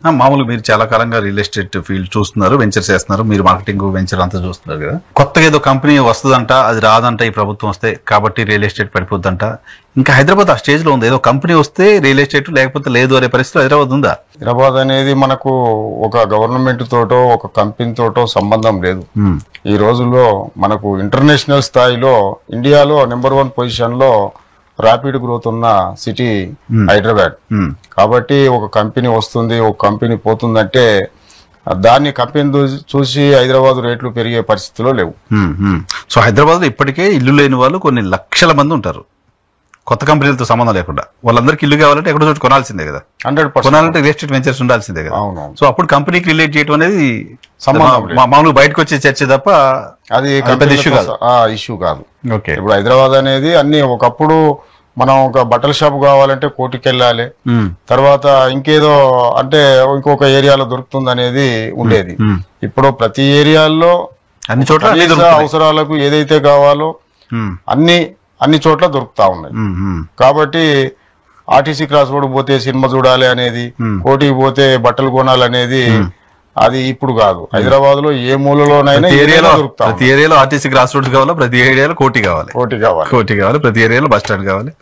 మామూలుగా మీరు చాలా కాలంగా రియల్ ఎస్టేట్ ఫీల్డ్ చూస్తున్నారు, వెంచర్స్ చేస్తున్నారు, మీరు మార్కెటింగ్ వెంచర్ అంతా చూస్తున్నారు కదా. కొత్తగా ఏదో కంపెనీ వస్తుందంట, అది రాదంట ఈ ప్రభుత్వం వస్తే, కాబట్టి రియల్ ఎస్టేట్ పడిపోద్దంట. ఇంకా హైదరాబాద్ ఆ స్టేజ్ లో ఉంది, ఏదో కంపెనీ వస్తే రియల్ ఎస్టేట్ లేకపోతే లేదు అనే పరిస్థితి హైదరాబాద్ ఉందా? హైదరాబాద్ అనేది మనకు ఒక గవర్నమెంట్ తోటో ఒక కంపెనీ తోటో సంబంధం లేదు. ఈ రోజుల్లో మనకు ఇంటర్నేషనల్ స్థాయిలో ఇండియాలో నెంబర్ 1 పొజిషన్ లో ర్యాపిడ్ గ్రోత్ ఉన్న సిటీ హైదరాబాద్. కాబట్టి ఒక కంపెనీ వస్తుంది, ఒక కంపెనీ పోతుందంటే దాన్ని కంపెనీ చూసి హైదరాబాద్ రేట్లు పెరిగే పరిస్థితిలో లేవు. సో హైదరాబాద్ లో ఇప్పటికే ఇల్లు లేని వాళ్ళు కొన్ని లక్షల మంది ఉంటారు, కొత్త కంపెనీలతో సంబంధం లేకుండా. వాళ్ళందరికీ ఇల్లు కావాలంటే ఎక్కడో చోటు కొనాల్సిందే కదా, 100% కొనాలంటే రియల్ ఎస్టేట్ వెంచర్స్ ఉండాల్సిందే కదా. సో అప్పుడు కంపెనీకి రిలేట్ చేయడం అనేది మామూలుగా బయటకు వచ్చే చర్చ తప్ప అది ఇష్యూ కాదు. ఓకే, ఇప్పుడు హైదరాబాద్ అనేది అన్ని ఒకప్పుడు మనం ఒక బట్టల షాప్ కావాలంటే కోటికి వెళ్ళాలి, తర్వాత ఇంకేదో అంటే ఇంకొక ఏరియాలో దొరుకుతుంది అనేది ఉండేది. ఇప్పుడు ప్రతి ఏరియాల్లో అన్ని చోట్ల అవసరాలకు ఏదైతే కావాలో అన్ని చోట్ల దొరుకుతా ఉన్నాయి. కాబట్టి ఆర్టీసీ క్రాస్ రోడ్ పోతే సినిమా చూడాలి అనేది, కోటికి పోతే బట్టలు కొనాలనేది అది ఇప్పుడు కాదు. హైదరాబాద్ లో ఏ మూలలోనైనా ప్రతి ఏరియాలో ఆర్టీసీ క్రాస్ రోడ్స్ కావాలి, ప్రతి ఏరియాలో కోటి కావాలి, ప్రతి ఏరియాలో బస్ స్టాండ్ కావాలి.